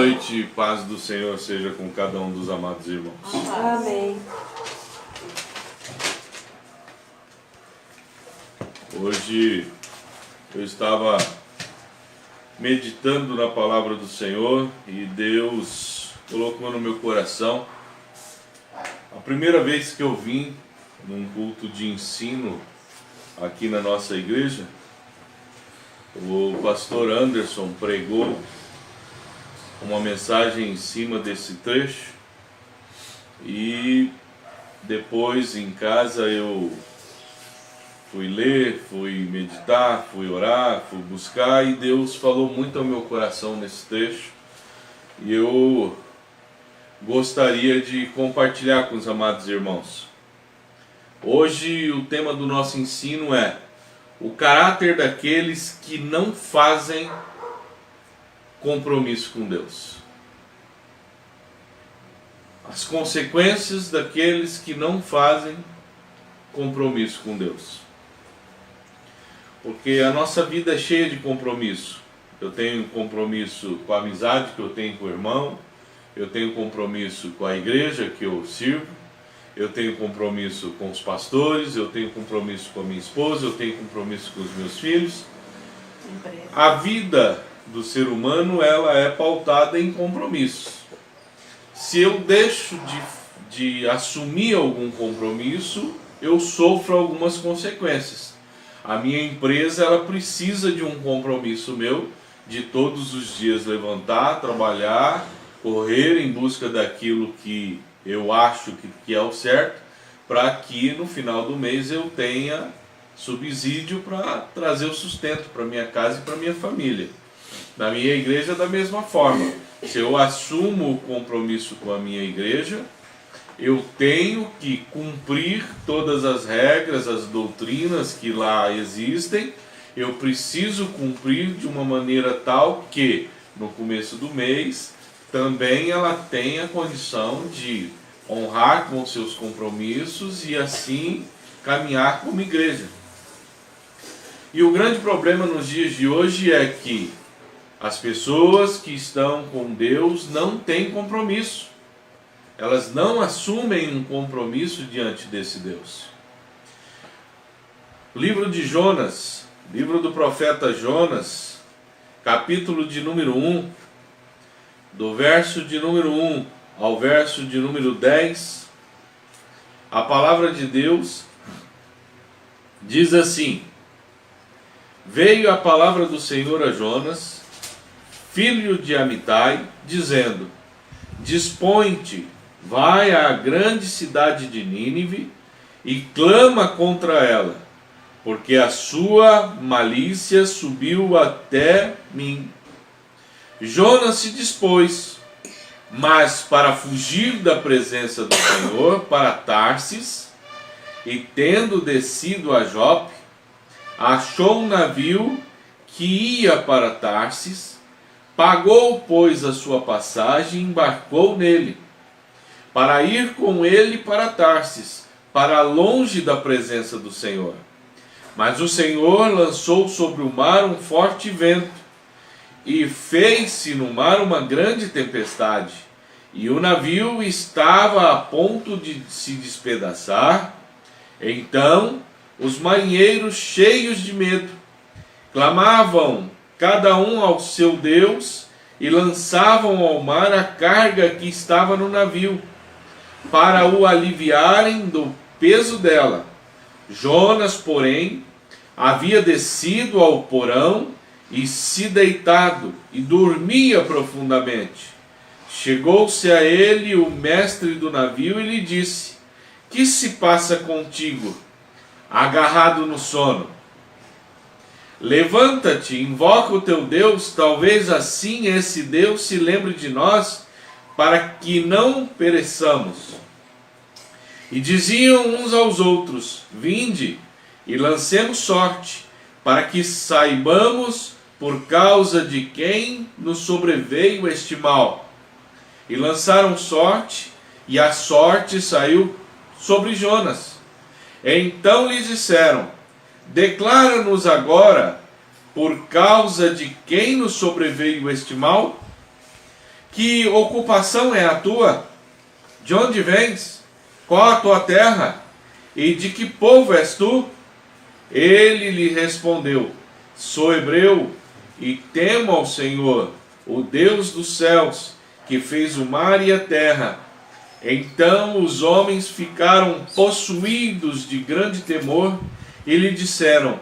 noite, paz do Senhor seja com cada um dos amados irmãos. Amém. Hoje eu estava meditando na palavra do Senhor e Deus colocou no meu coração. A primeira vez que eu vim num culto de ensino aqui na nossa igreja, o pastor Anderson pregou uma mensagem em cima desse trecho e depois em casa eu fui ler, fui meditar, fui orar, fui buscar e Deus falou muito ao meu coração nesse trecho e eu gostaria de compartilhar com os amados irmãos. Hoje o tema do nosso ensino é o caráter daqueles que não fazem compromisso com Deus. As consequências daqueles que não fazem compromisso com Deus. Porque a nossa vida é cheia de compromisso. Eu tenho compromisso com a amizade que eu tenho com o irmão, eu tenho compromisso com a igreja que eu sirvo, eu tenho compromisso com os pastores, eu tenho compromisso com a minha esposa, eu tenho compromisso com os meus filhos. A vida do ser humano, ela é pautada em compromissos. Se eu deixo de assumir algum compromisso, eu sofro algumas consequências. A minha empresa, ela precisa de um compromisso meu, de todos os dias levantar, trabalhar, correr em busca daquilo que eu acho que é o certo, para que no final do mês eu tenha subsídio para trazer o sustento para minha casa e para minha família. Na minha igreja, da mesma forma. Se eu assumo o compromisso com a minha igreja, eu tenho que cumprir todas as regras, as doutrinas que lá existem. Eu preciso cumprir de uma maneira tal que, no começo do mês, também ela tenha condição de honrar com seus compromissos e assim caminhar como igreja. E o grande problema nos dias de hoje é que as pessoas que estão com Deus não têm compromisso. Elas não assumem um compromisso diante desse Deus. O livro de Jonas, livro do profeta Jonas, capítulo de número 1, do verso de número 1 ao verso de número 10, a palavra de Deus diz assim: Veio a palavra do Senhor a Jonas, filho de Amitai, dizendo: Dispõe-te, vai à grande cidade de Nínive e clama contra ela, porque a sua malícia subiu até mim. Jonas se dispôs, mas para fugir da presença do Senhor para Tarsis, e tendo descido a Jope, achou um navio que ia para Tarsis, pagou, pois, a sua passagem e embarcou nele, para ir com ele para Tarsis, para longe da presença do Senhor. Mas o Senhor lançou sobre o mar um forte vento, e fez-se no mar uma grande tempestade, e o navio estava a ponto de se despedaçar. Então os marinheiros, cheios de medo, clamavam cada um ao seu Deus e lançavam ao mar a carga que estava no navio, para o aliviarem do peso dela. Jonas, porém, havia descido ao porão e se deitado, e dormia profundamente. Chegou-se a ele o mestre do navio e lhe disse: Que se passa contigo, agarrado no sono? Levanta-te, invoca o teu Deus, talvez assim esse Deus se lembre de nós, para que não pereçamos. E diziam uns aos outros: Vinde, e lancemos sorte, para que saibamos por causa de quem nos sobreveio este mal. E lançaram sorte, e a sorte saiu sobre Jonas. Então lhes disseram: Declara-nos agora por causa de quem nos sobreveio este mal? Que ocupação é a tua? De onde vens? Qual a tua terra? E de que povo és tu? Ele lhe respondeu: sou hebreu e temo ao Senhor, o Deus dos céus, que fez o mar e a terra. Então os homens ficaram possuídos de grande temor e lhe disseram: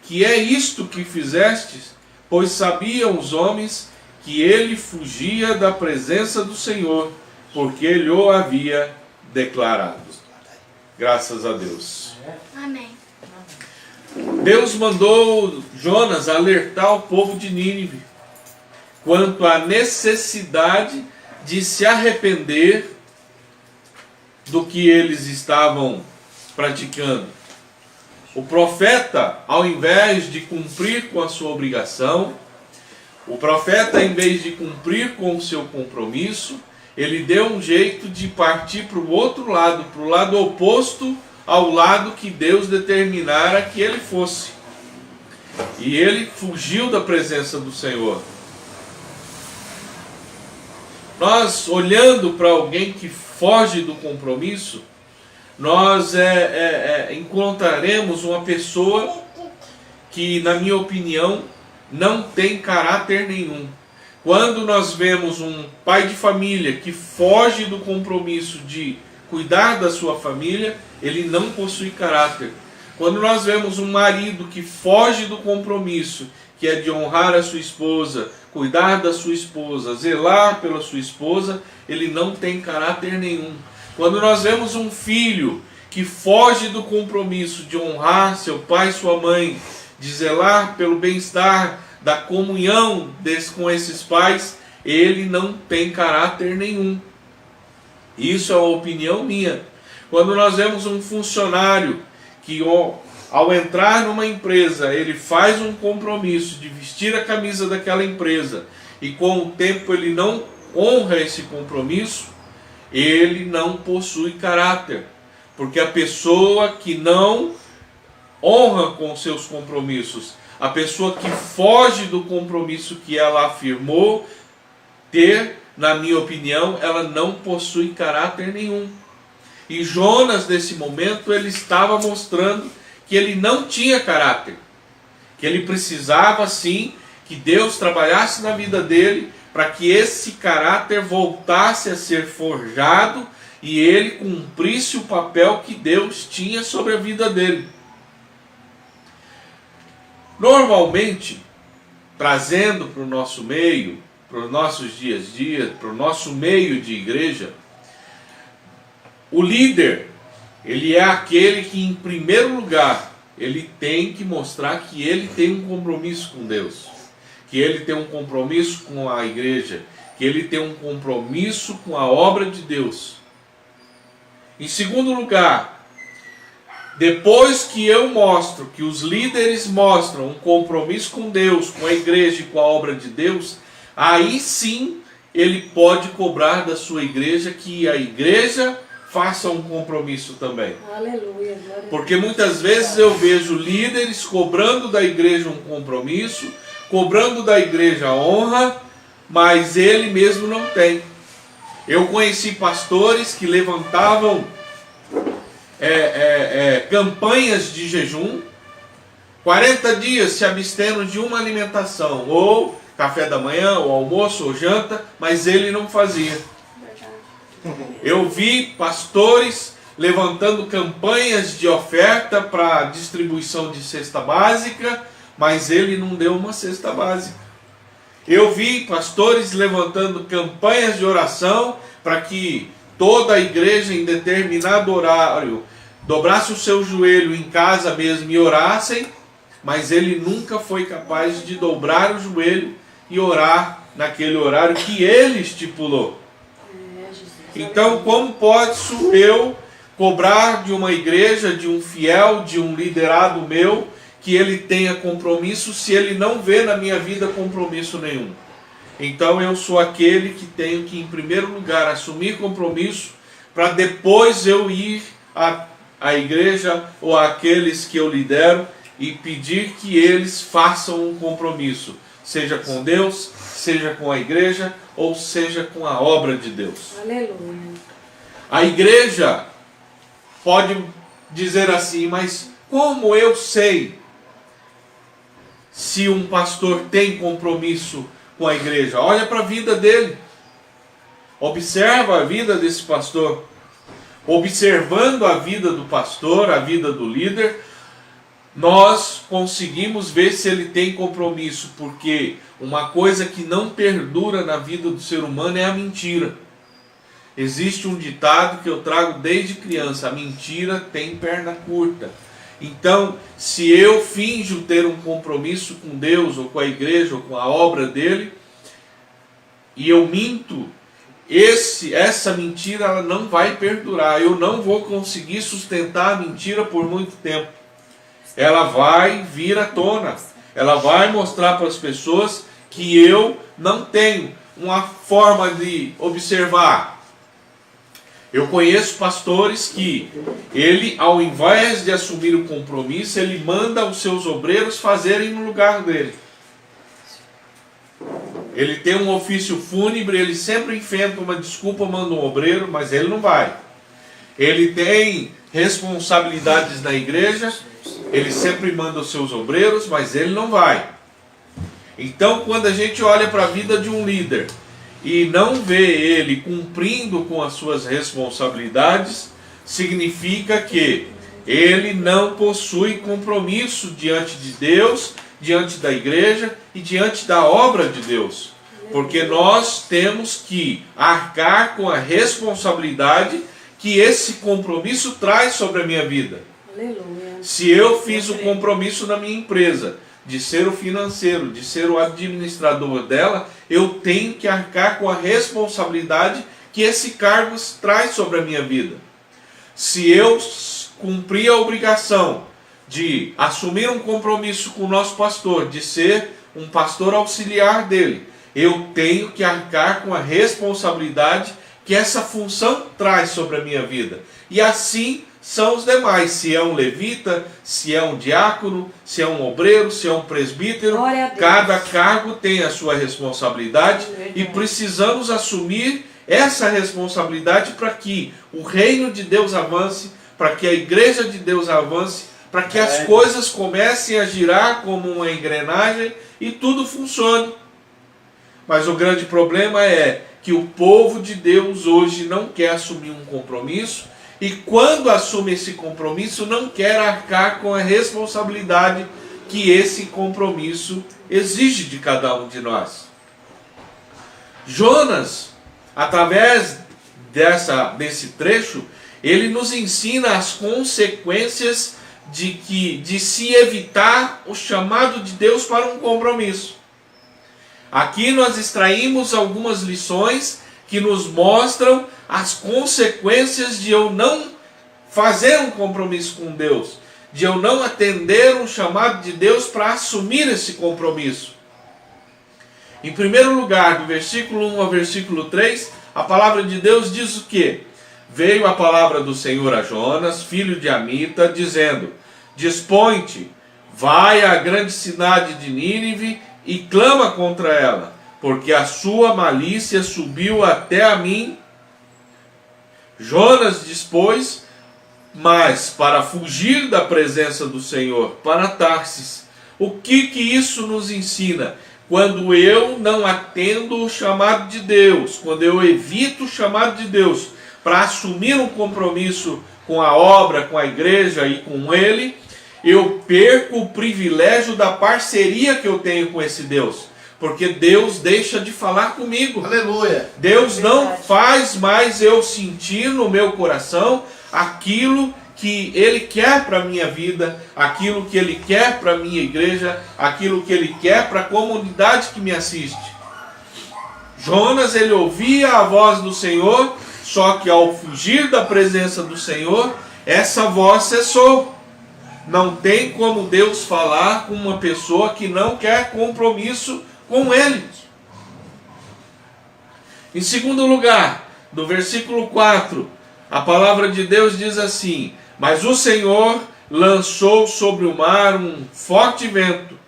que é isto que fizestes? Pois sabiam os homens que ele fugia da presença do Senhor, porque lhe o havia declarado. Graças a Deus. Amém. Deus mandou Jonas alertar o povo de Nínive quanto à necessidade de se arrepender do que eles estavam praticando. O profeta, ao invés de cumprir com a sua obrigação, o profeta, em vez de cumprir com o seu compromisso, ele deu um jeito de partir para o outro lado, para o lado oposto ao lado que Deus determinara que ele fosse. E ele fugiu da presença do Senhor. Nós, olhando para alguém que foge do compromisso, nós encontraremos uma pessoa que, na minha opinião, não tem caráter nenhum. Quando nós vemos um pai de família que foge do compromisso de cuidar da sua família, ele não possui caráter. Quando nós vemos um marido que foge do compromisso, que é de honrar a sua esposa, cuidar da sua esposa, zelar pela sua esposa, ele não tem caráter nenhum. Quando nós vemos um filho que foge do compromisso de honrar seu pai e sua mãe, de zelar pelo bem-estar, da comunhão com esses pais, ele não tem caráter nenhum. Isso é uma opinião minha. Quando nós vemos um funcionário que, ao entrar numa empresa, ele faz um compromisso de vestir a camisa daquela empresa e com o tempo ele não honra esse compromisso, ele não possui caráter. Porque a pessoa que não honra com seus compromissos, a pessoa que foge do compromisso que ela afirmou ter, na minha opinião, ela não possui caráter nenhum. E Jonas, nesse momento, ele estava mostrando que ele não tinha caráter, que ele precisava sim que Deus trabalhasse na vida dele para que esse caráter voltasse a ser forjado e ele cumprisse o papel que Deus tinha sobre a vida dele. Normalmente, trazendo para o nosso meio, para os nossos dias a dia, para o nosso meio de igreja, o líder, ele é aquele que, em primeiro lugar, ele tem que mostrar que ele tem um compromisso com Deus, que ele tem um compromisso com a igreja, que ele tem um compromisso com a obra de Deus. Em segundo lugar, depois que eu mostro, que os líderes mostram um compromisso com Deus, com a igreja e com a obra de Deus, aí sim ele pode cobrar da sua igreja que a igreja faça um compromisso também. Aleluia. Porque muitas vezes eu vejo líderes cobrando da igreja um compromisso, cobrando da igreja honra, mas ele mesmo não tem. Eu conheci pastores que levantavam campanhas de jejum, 40 dias se abstendo de uma alimentação, ou café da manhã, ou almoço, ou janta, mas ele não fazia. Eu vi pastores levantando campanhas de oferta para distribuição de cesta básica, mas ele não deu uma cesta básica. Eu vi pastores levantando campanhas de oração para que toda a igreja em determinado horário dobrasse o seu joelho em casa mesmo e orassem, mas ele nunca foi capaz de dobrar o joelho e orar naquele horário que ele estipulou. Então, como posso eu cobrar de uma igreja, de um fiel, de um liderado meu, que ele tenha compromisso, se ele não vê na minha vida compromisso nenhum? Então eu sou aquele que tenho que, em primeiro lugar, assumir compromisso, para depois eu ir à igreja ou àqueles que eu lidero e pedir que eles façam um compromisso. seja com Deus, seja com a igreja, ou seja com a obra de Deus. Aleluia. A igreja pode dizer assim, mas como eu sei se um pastor tem compromisso com a igreja? Olha para a vida dele. Observa a vida desse pastor. Observando a vida do pastor, a vida do líder, nós conseguimos ver se ele tem compromisso, porque uma coisa que não perdura na vida do ser humano é a mentira. Existe um ditado que eu trago desde criança: a mentira tem perna curta. Então, se eu finjo ter um compromisso com Deus, ou com a igreja, ou com a obra dele, e eu minto, essa mentira ela não vai perdurar. Eu não vou conseguir sustentar a mentira por muito tempo. Ela vai vir à tona. Ela vai mostrar para as pessoas que eu não tenho uma forma de observar. Eu conheço pastores que ele, ao invés de assumir o compromisso, ele manda os seus obreiros fazerem no lugar dele. Ele tem um ofício fúnebre, ele sempre inventa uma desculpa, manda um obreiro, mas ele não vai. Ele tem responsabilidades na igreja, ele sempre manda os seus obreiros, mas ele não vai. Então, quando a gente olha para a vida de um líder e não vê ele cumprindo com as suas responsabilidades, significa que ele não possui compromisso diante de Deus, diante da igreja e diante da obra de Deus. Porque nós temos que arcar com a responsabilidade que esse compromisso traz sobre a minha vida. Aleluia. Se eu fiz o compromisso na minha empresa de ser o financeiro, de ser o administrador dela, eu tenho que arcar com a responsabilidade que esse cargo traz sobre a minha vida. Se eu cumprir a obrigação de assumir um compromisso com o nosso pastor, de ser um pastor auxiliar dele, eu tenho que arcar com a responsabilidade que essa função traz sobre a minha vida. E assim são os demais, se é um levita, se é um diácono, se é um obreiro, se é um presbítero, cada cargo tem a sua responsabilidade e precisamos assumir essa responsabilidade para que o reino de Deus avance, para que a igreja de Deus avance, para que as coisas comecem a girar como uma engrenagem e tudo funcione. Mas o grande problema é que o povo de Deus hoje não quer assumir um compromisso, e quando assume esse compromisso não quer arcar com a responsabilidade que esse compromisso exige de cada um de nós. Jonas, através desse trecho, ele nos ensina as consequências de se evitar o chamado de Deus para um compromisso. Aqui nós extraímos algumas lições que nos mostram as consequências de eu não fazer um compromisso com Deus, de eu não atender um chamado de Deus para assumir esse compromisso. Em primeiro lugar, do versículo 1 ao versículo 3, a palavra de Deus diz o quê? Veio a palavra do Senhor a Jonas, filho de Amita, dizendo: Dispõe-te, vai à grande cidade de Nínive e clama contra ela, porque a sua malícia subiu até a mim. Jonas dispôs, mas para fugir da presença do Senhor, para Tarsis. O que isso nos ensina? Quando eu não atendo o chamado de Deus, quando eu evito o chamado de Deus para assumir um compromisso com a obra, com a igreja e com Ele, eu perco o privilégio da parceria que eu tenho com esse Deus. Porque Deus deixa de falar comigo. Aleluia. Deus não faz mais eu sentir no meu coração aquilo que Ele quer para a minha vida, aquilo que Ele quer para a minha igreja, aquilo que Ele quer para a comunidade que me assiste. Jonas, ele ouvia a voz do Senhor, só que ao fugir da presença do Senhor, essa voz cessou. Não tem como Deus falar com uma pessoa que não quer compromisso com Ele. Em segundo lugar, do versículo 4, a palavra de Deus diz assim: Mas o Senhor lançou sobre o mar um forte vento,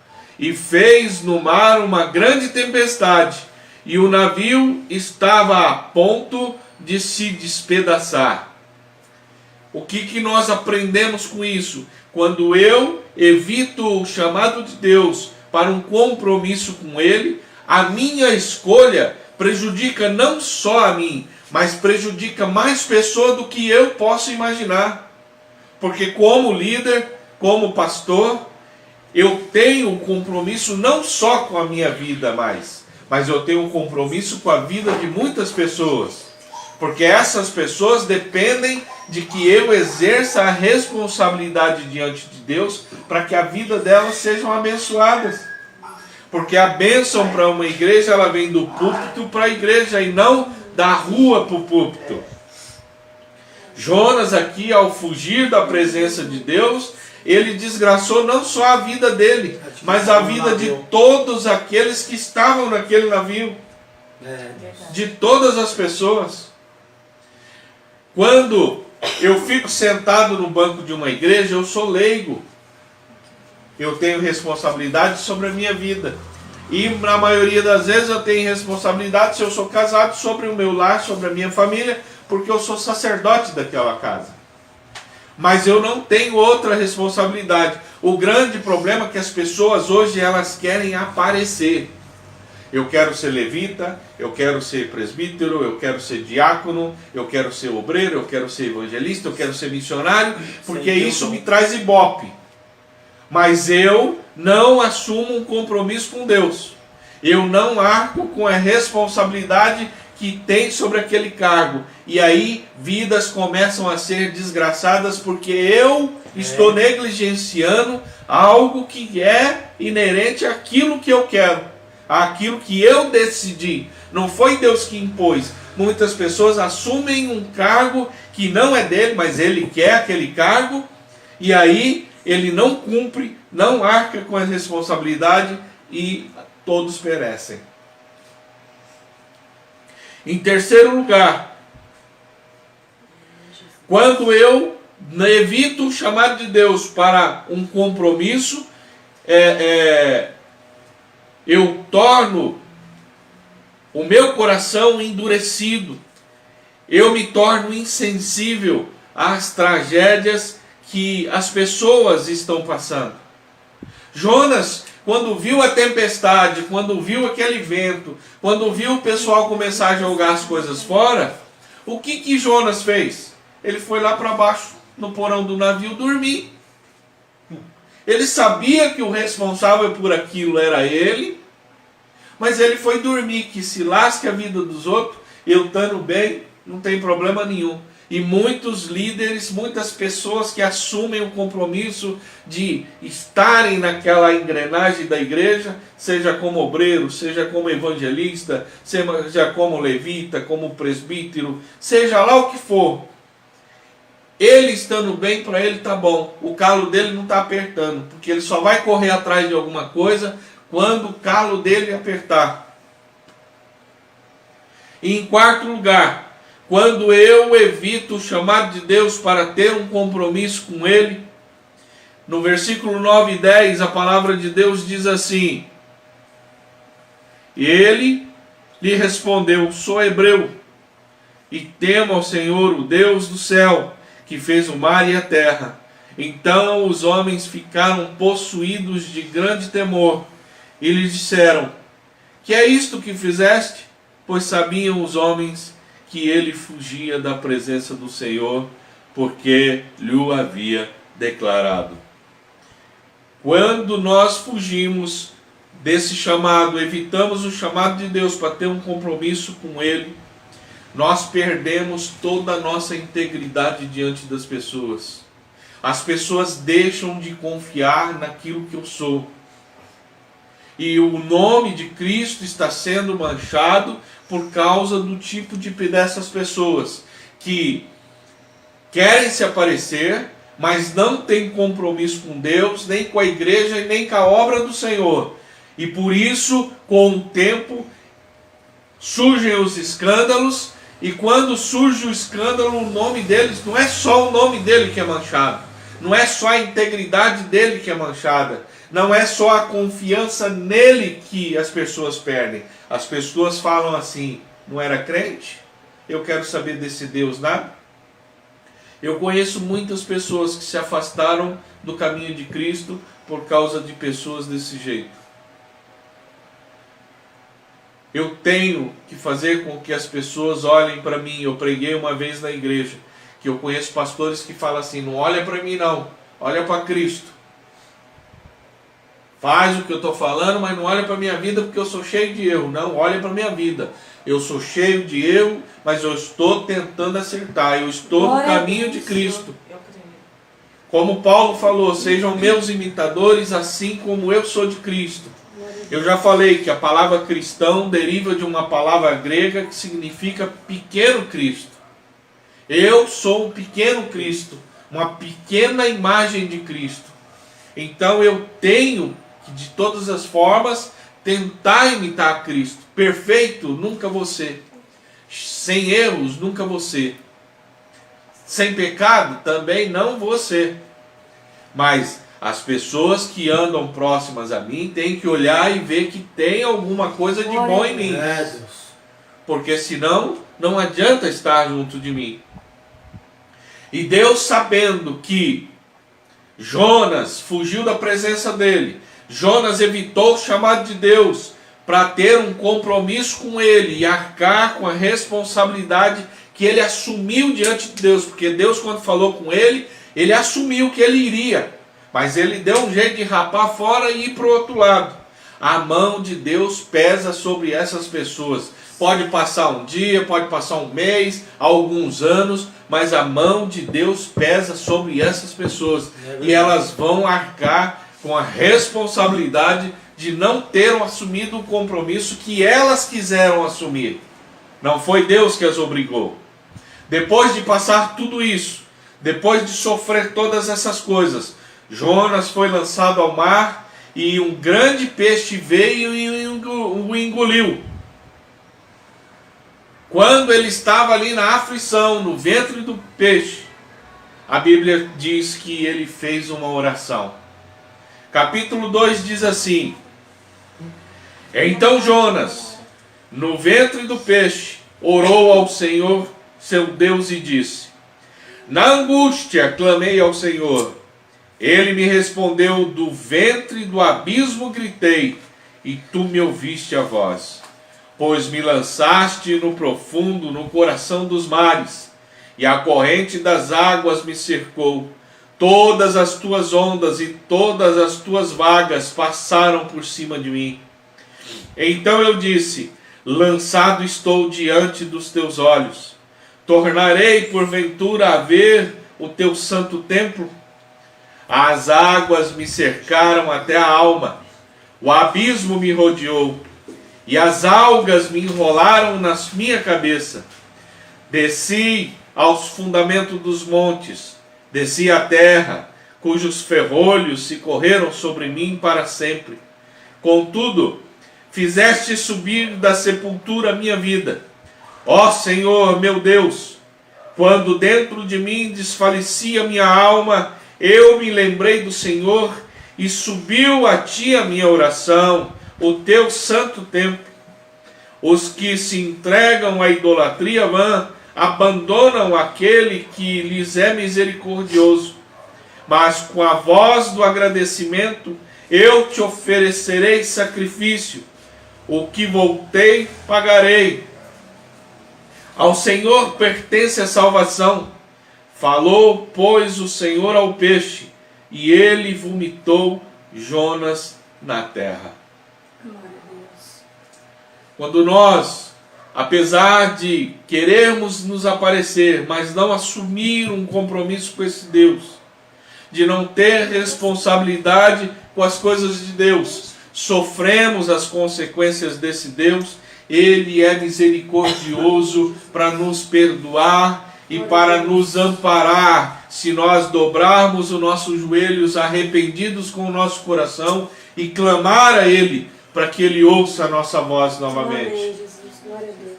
e fez no mar uma grande tempestade, e o navio estava a ponto de se despedaçar. O que nós aprendemos com isso? Quando eu evito o chamado de Deus para um compromisso com Ele, a minha escolha prejudica não só a mim, mas prejudica mais pessoas do que eu posso imaginar. Porque como líder, como pastor, eu tenho um compromisso não só com a minha vida mais, mas eu tenho um compromisso com a vida de muitas pessoas. Porque essas pessoas dependem de que eu exerça a responsabilidade diante de Deus para que a vida delas sejam abençoadas. Porque a bênção para uma igreja, ela vem do púlpito para a igreja e não da rua para o púlpito. Jonas aqui, ao fugir da presença de Deus, ele desgraçou não só a vida dele, mas a vida de todos aqueles que estavam naquele navio. De todas as pessoas. Quando eu fico sentado no banco de uma igreja, eu sou leigo. Eu tenho responsabilidade sobre a minha vida. E na maioria das vezes eu tenho responsabilidade, se eu sou casado, sobre o meu lar, sobre a minha família, porque eu sou sacerdote daquela casa. Mas eu não tenho outra responsabilidade. O grande problema é que as pessoas hoje elas querem aparecer. Eu quero ser levita, eu quero ser presbítero, eu quero ser diácono, eu quero ser obreiro, eu quero ser evangelista, eu quero ser missionário, porque isso me traz ibope. Mas eu não assumo um compromisso com Deus. Eu não arco com a responsabilidade que tem sobre aquele cargo. E aí vidas começam a ser desgraçadas porque eu estou negligenciando algo que é inerente àquilo que eu quero. Aquilo que eu decidi. Não foi Deus que impôs. Muitas pessoas assumem um cargo que não é dele, mas ele quer aquele cargo. E aí ele não cumpre, não arca com a responsabilidade e todos perecem. Em terceiro lugar, quando eu evito o chamado de Deus para um compromisso, eu torno o meu coração endurecido. Eu me torno insensível às tragédias que as pessoas estão passando. Jonas, quando viu a tempestade, quando viu aquele vento, quando viu o pessoal começar a jogar as coisas fora, o que Jonas fez? Ele foi lá para baixo, no porão do navio, dormir. Ele sabia que o responsável por aquilo era ele, mas ele foi dormir, que se lasque a vida dos outros, eu estando bem, não tem problema nenhum. E muitos líderes, muitas pessoas que assumem o compromisso de estarem naquela engrenagem da igreja, seja como obreiro, seja como evangelista, seja como levita, como presbítero, seja lá o que for. Ele estando bem, para ele está bom. O calo dele não está apertando, porque ele só vai correr atrás de alguma coisa quando o calo dele apertar. E em quarto lugar, quando eu evito o chamado de Deus para ter um compromisso com Ele, no versículo 9 e 10, a palavra de Deus diz assim: ele lhe respondeu, sou hebreu, e temo ao Senhor, o Deus do céu, que fez o mar e a terra. Então os homens ficaram possuídos de grande temor, e lhe disseram, que é isto que fizeste? Pois sabiam os homens que ele fugia da presença do Senhor, porque lhe o havia declarado. Quando nós fugimos desse chamado, evitamos o chamado de Deus para ter um compromisso com Ele, nós perdemos toda a nossa integridade diante das pessoas. As pessoas deixam de confiar naquilo que eu sou. E o nome de Cristo está sendo manchado por causa do tipo dessas pessoas que querem se aparecer, mas não têm compromisso com Deus, nem com a igreja e nem com a obra do Senhor. E por isso, com o tempo, surgem os escândalos, e quando surge o escândalo, o nome deles, não é só o nome dele que é manchado, não é só a integridade dele que é manchada, Não é só a confiança nele que as pessoas perdem. As pessoas falam assim: não era crente? Eu quero saber desse Deus nada. Eu conheço muitas pessoas que se afastaram do caminho de Cristo por causa de pessoas desse jeito. Eu tenho que fazer com que as pessoas olhem para mim. Eu preguei uma vez na igreja, que eu conheço pastores que falam assim: não olha para mim não, olha para Cristo. Faz o que eu estou falando, mas não olha para a minha vida porque eu sou cheio de erro. Não, olha para a minha vida. Eu sou cheio de erro, mas eu estou tentando acertar. Eu estou no caminho de Cristo. Como Paulo falou: sejam meus imitadores, assim como eu sou de Cristo. Eu já falei que a palavra cristão deriva de uma palavra grega que significa pequeno Cristo. Eu sou um pequeno Cristo, uma pequena imagem de Cristo. Então eu tenho que, de todas as formas, tentar imitar Cristo. Perfeito, nunca você. Sem erros, nunca você. Sem pecado, também não você. Mas as pessoas que andam próximas a mim têm que olhar e ver que tem alguma coisa de bom em mim. Porque senão, não adianta estar junto de mim. E Deus, sabendo que Jonas fugiu da presença dele, Jonas evitou o chamado de Deus para ter um compromisso com ele e arcar com a responsabilidade que ele assumiu diante de Deus. Porque Deus, quando falou com ele, ele assumiu que ele iria. Mas ele deu um jeito de rapar fora e ir para o outro lado. A mão de Deus pesa sobre essas pessoas. Pode passar um dia, pode passar um mês, alguns anos, mas a mão de Deus pesa sobre essas pessoas. E elas vão arcar com a responsabilidade de não ter assumido o compromisso que elas quiseram assumir. Não foi Deus que as obrigou. Depois de passar tudo isso, depois de sofrer todas essas coisas, Jonas foi lançado ao mar e um grande peixe veio e o engoliu. Quando ele estava ali na aflição, no ventre do peixe, a Bíblia diz que ele fez uma oração. Capítulo 2 diz assim: então Jonas, no ventre do peixe, orou ao Senhor, seu Deus, e disse: na angústia clamei ao Senhor. Ele me respondeu, do ventre do abismo gritei, e tu me ouviste a voz. Pois me lançaste no profundo, no coração dos mares, e a corrente das águas me cercou. Todas as tuas ondas e todas as tuas vagas passaram por cima de mim. Então eu disse: lançado estou diante dos teus olhos. Tornarei porventura a ver o teu santo templo? As águas me cercaram até a alma, o abismo me rodeou, e as algas me enrolaram na minha cabeça. Desci aos fundamentos dos montes, desci à terra, cujos ferrolhos se correram sobre mim para sempre. Contudo, fizeste subir da sepultura a minha vida. Ó Senhor, meu Deus, quando dentro de mim desfalecia minha alma, eu me lembrei do Senhor e subiu a ti a minha oração, o teu santo templo. Os que se entregam à idolatria vã abandonam aquele que lhes é misericordioso. Mas com a voz do agradecimento eu te oferecerei sacrifício. O que voltei, pagarei. Ao Senhor pertence a salvação. Falou, pois, o Senhor ao peixe, e ele vomitou Jonas na terra. Quando nós, apesar de querermos nos aparecer, mas não assumir um compromisso com esse Deus, de não ter responsabilidade com as coisas de Deus, sofremos as consequências desse Deus. Ele é misericordioso para nos perdoar e para nos amparar, se nós dobrarmos os nossos joelhos arrependidos com o nosso coração e clamar a Ele para que Ele ouça a nossa voz novamente. Amém, Jesus. Glória a Deus.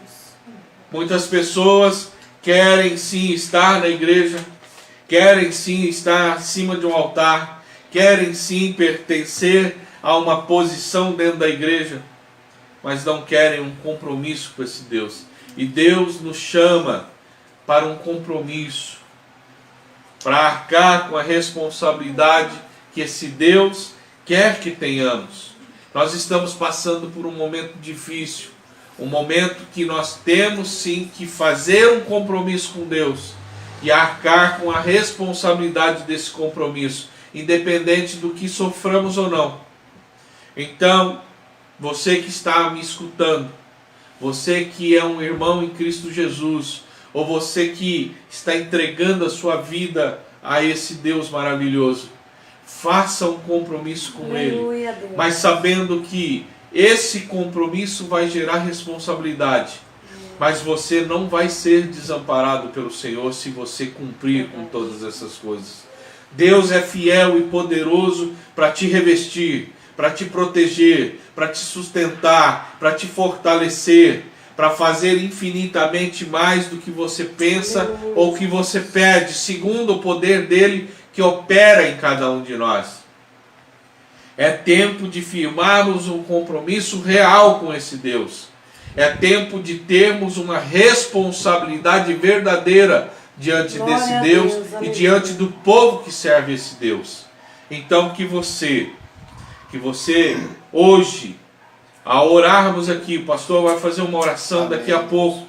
Muitas pessoas querem sim estar na igreja, querem sim estar acima de um altar, querem sim pertencer a uma posição dentro da igreja, mas não querem um compromisso com esse Deus. E Deus nos chama para um compromisso, para arcar com a responsabilidade que esse Deus quer que tenhamos. Nós estamos passando por um momento difícil, um momento que nós temos sim que fazer um compromisso com Deus e arcar com a responsabilidade desse compromisso, independente do que soframos ou não. Então, você que está me escutando, você que é um irmão em Cristo Jesus, ou você que está entregando a sua vida a esse Deus maravilhoso, faça um compromisso com Ele, mas sabendo que esse compromisso vai gerar responsabilidade, mas você não vai ser desamparado pelo Senhor se você cumprir com todas essas coisas. Deus é fiel e poderoso para te revestir, para te proteger, para te sustentar, para te fortalecer, para fazer infinitamente mais do que você pensa ou que você pede, segundo o poder dele que opera em cada um de nós. É tempo de firmarmos um compromisso real com esse Deus. É tempo de termos uma responsabilidade verdadeira diante desse Deus e diante do povo que serve esse Deus. Então que você hoje, ao orarmos aqui, o pastor vai fazer uma oração daqui a pouco,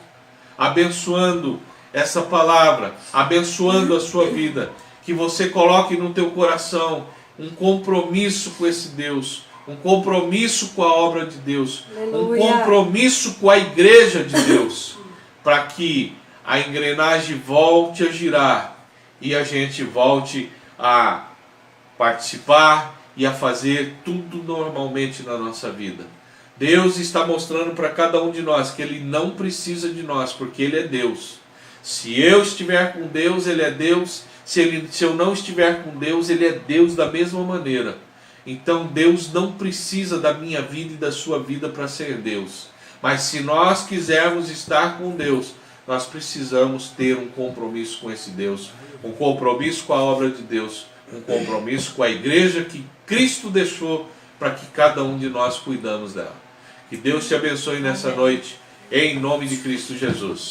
abençoando essa palavra, abençoando a sua vida, que você coloque no teu coração um compromisso com esse Deus, um compromisso com a obra de Deus, um compromisso com a igreja de Deus, para que a engrenagem volte a girar e a gente volte a participar e a fazer tudo normalmente na nossa vida. Deus está mostrando para cada um de nós que Ele não precisa de nós, porque Ele é Deus. Se eu estiver com Deus, Ele é Deus. Se eu não estiver com Deus, Ele é Deus da mesma maneira. Então Deus não precisa da minha vida e da sua vida para ser Deus. Mas se nós quisermos estar com Deus, nós precisamos ter um compromisso com esse Deus, um compromisso com a obra de Deus, um compromisso com a igreja que Cristo deixou para que cada um de nós cuidamos dela. Que Deus te abençoe nessa noite, em nome de Cristo Jesus.